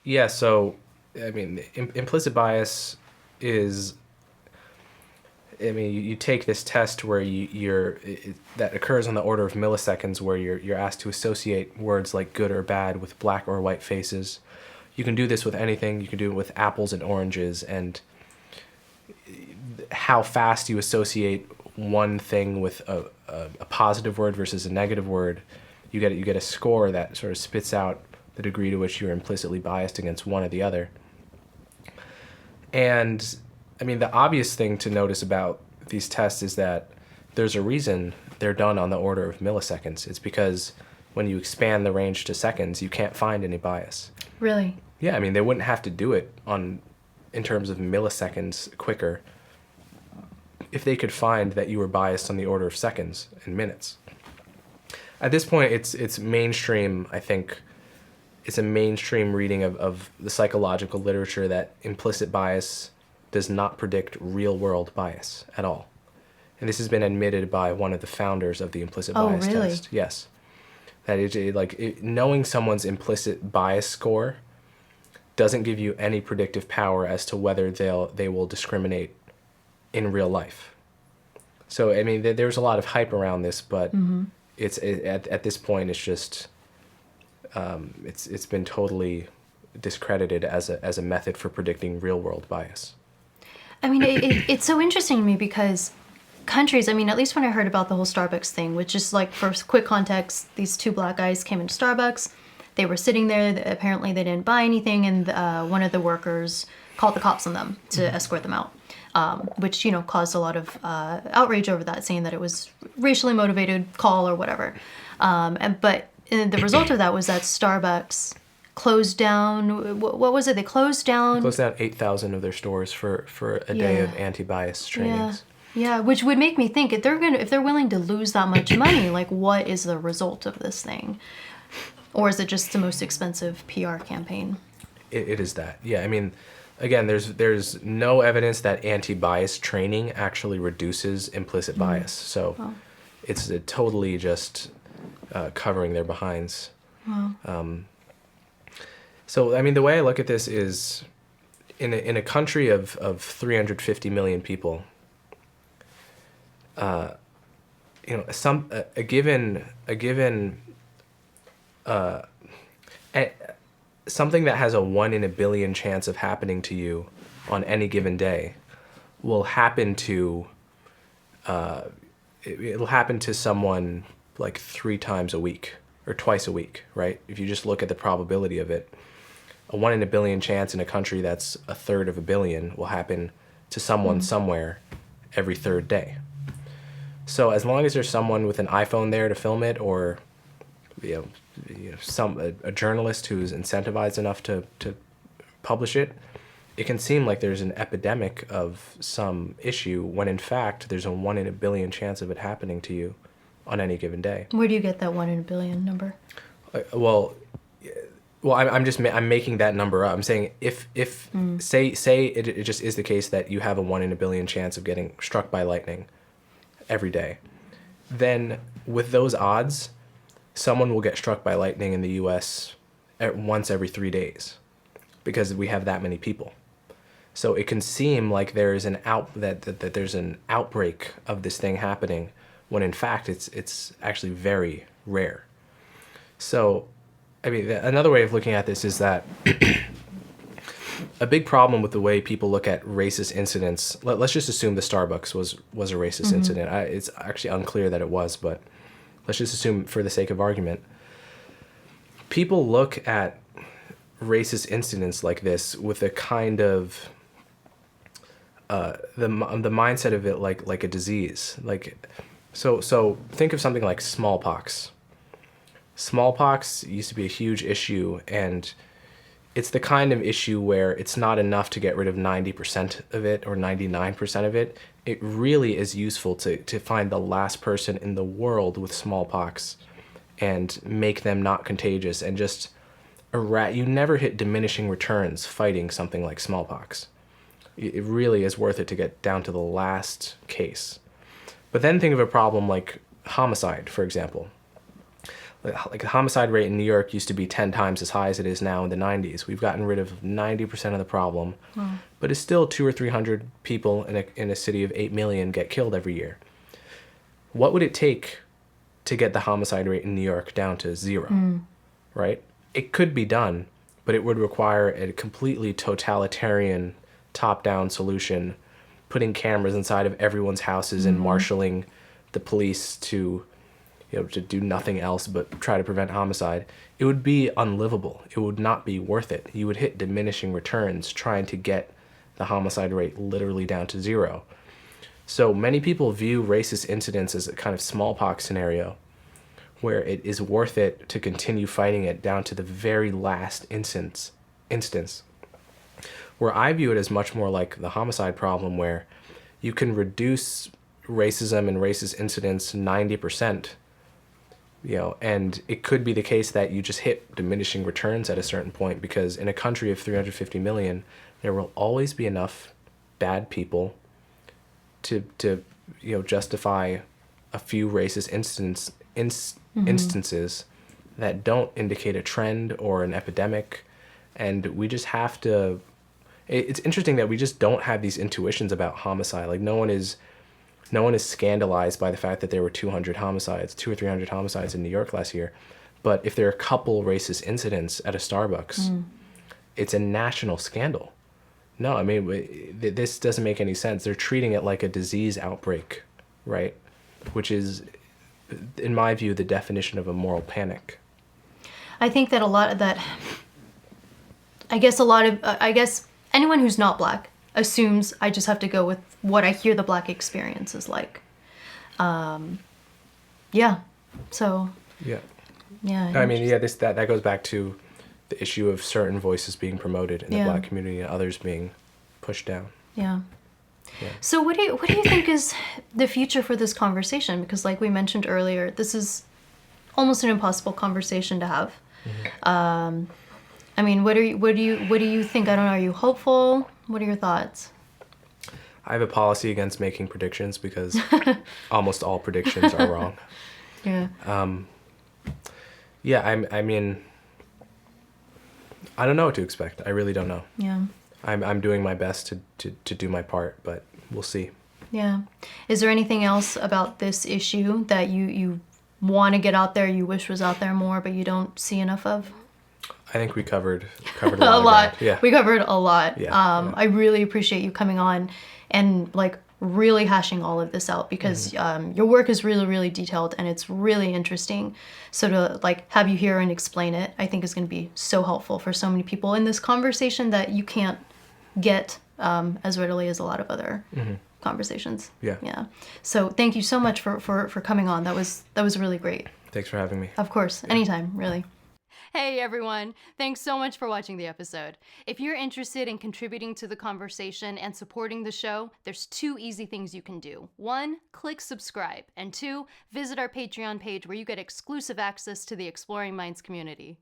Yeah, so, I mean, implicit bias is, I mean, you take this test where that occurs on the order of milliseconds, where you're asked to associate words like good or bad with black or white faces. You can do this with anything. You can do it with apples and oranges, and how fast you associate one thing with a positive word versus a negative word, you get a score that sort of spits out the degree to which you're implicitly biased against one or the other. And I mean, the obvious thing to notice about these tests is that there's a reason they're done on the order of milliseconds. It's because when you expand the range to seconds, you can't find any bias. Really? Yeah, I mean, they wouldn't have to do it in terms of milliseconds quicker if they could find that you were biased on the order of seconds and minutes. At this point, it's mainstream, I think. It's a mainstream reading of the psychological literature that implicit bias does not predict real-world bias at all. And this has been admitted by one of the founders of the implicit bias really? test. Yes. That knowing someone's implicit bias score doesn't give you any predictive power as to whether they will discriminate in real life. So, I mean, there's a lot of hype around this, but at this point, it's just, it's been totally discredited as a method for predicting real-world bias. I mean, it's so interesting to me because countries, I mean, at least when I heard about the whole Starbucks thing, which is like, for quick context, these two black guys came into Starbucks. They were sitting there. Apparently, they didn't buy anything, and one of the workers called the cops on them to escort them out, which, you know, caused a lot of outrage over that, saying that it was racially motivated call or whatever. But the result of that was that Starbucks closed down. What was it? They closed down. Closed down 8,000 of their stores for a day of anti-bias trainings. Yeah, which would make me think if they're willing to lose that much money, like, what is the result of this thing? Or is it just the most expensive PR campaign? It is that. Yeah, I mean, again, there's no evidence that anti-bias training actually reduces implicit bias. So it's totally just covering their behinds. Wow. So, I mean, the way I look at this is, in a country of 350 million people, you know, a given something that has a 1 in a billion chance of happening to you on any given day will happen to it'll happen to someone like 3 times a week or twice a week, right? If you just look at the probability of it, a 1 in a billion chance in a country that's a third of a billion will happen to someone somewhere every third day. So as long as there's someone with an iPhone there to film it, or a journalist who's incentivized enough to publish it, it can seem like there's an epidemic of some issue when in fact there's a 1 in a billion chance of it happening to you on any given day. Where do you get that 1 in a billion number? I'm making that number up. I'm saying if say it just is the case that you have a 1 in a billion chance of getting struck by lightning every day, then with those odds, someone will get struck by lightning in the U.S. once every 3 days, because we have that many people. So it can seem like there is that there's an outbreak of this thing happening, when in fact it's actually very rare. So, I mean, another way of looking at this is that a big problem with the way people look at racist incidents, let's just assume the Starbucks was a racist incident. It's actually unclear that it was, but let's just assume for the sake of argument. People look at racist incidents like this with a kind of the mindset of it like a disease. So think of something like smallpox. Smallpox used to be a huge issue, and it's the kind of issue where it's not enough to get rid of 90% of it or 99% of it. It really is useful to find the last person in the world with smallpox and make them not contagious, and just you never hit diminishing returns fighting something like smallpox. It really is worth it to get down to the last case. But then think of a problem like homicide, for example. Like the homicide rate in New York used to be 10 times as high as it is now in the 90s. We've gotten rid of 90% of the problem, but it's still 200 or 300 people in a city of 8 million get killed every year. What would it take to get the homicide rate in New York down to 0, right? It could be done, but it would require a completely totalitarian top-down solution, putting cameras inside of everyone's houses and marshaling the police to do nothing else but try to prevent homicide. It would be unlivable. It would not be worth it. You would hit diminishing returns trying to get the homicide rate literally down to 0. So many people view racist incidents as a kind of smallpox scenario where it is worth it to continue fighting it down to the very last instance. Where I view it as much more like the homicide problem, where you can reduce racism and racist incidents 90%, and it could be the case that you just hit diminishing returns at a certain point, because in a country of 350 million, there will always be enough bad people to justify a few racist instances that don't indicate a trend or an epidemic. And we just have to, it's interesting that we just don't have these intuitions about homicide. Like no one is scandalized by the fact that there were 200 homicides, 200 or 300 homicides in New York last year. But if there are a couple racist incidents at a Starbucks, it's a national scandal. No, I mean, this doesn't make any sense. They're treating it like a disease outbreak, right? Which is, in my view, the definition of a moral panic. I think that a lot of that, I guess anyone who's not black assumes I just have to go with what I hear the black experience is like. Yeah. So. Yeah. Yeah. I mean, that goes back to the issue of certain voices being promoted in the black community and others being pushed down. Yeah. So what do you think is the future for this conversation? Because like we mentioned earlier, this is almost an impossible conversation to have. I mean, what do you think? I don't know. Are you hopeful? What are your thoughts? I have a policy against making predictions because almost all predictions are wrong. Yeah. I mean, I don't know what to expect. I really don't know. Yeah. I'm doing my best to do my part, but we'll see. Yeah. Is there anything else about this issue that you want to get out there, you wish was out there more, but you don't see enough of? I think we covered a lot. A lot. Yeah. We covered a lot. Yeah. I really appreciate you coming on and like really hashing all of this out, because your work is really, really detailed and it's really interesting. So to like have you here and explain it, I think is going to be so helpful for so many people in this conversation that you can't get as readily as a lot of other conversations. Yeah. Yeah. So thank you so much for coming on. That was really great. Thanks for having me. Of course. Anytime, really. Hey everyone, thanks so much for watching the episode. If you're interested in contributing to the conversation and supporting the show, there's 2 easy things you can do. 1, click subscribe, and 2, visit our Patreon page where you get exclusive access to the Exploring Minds community.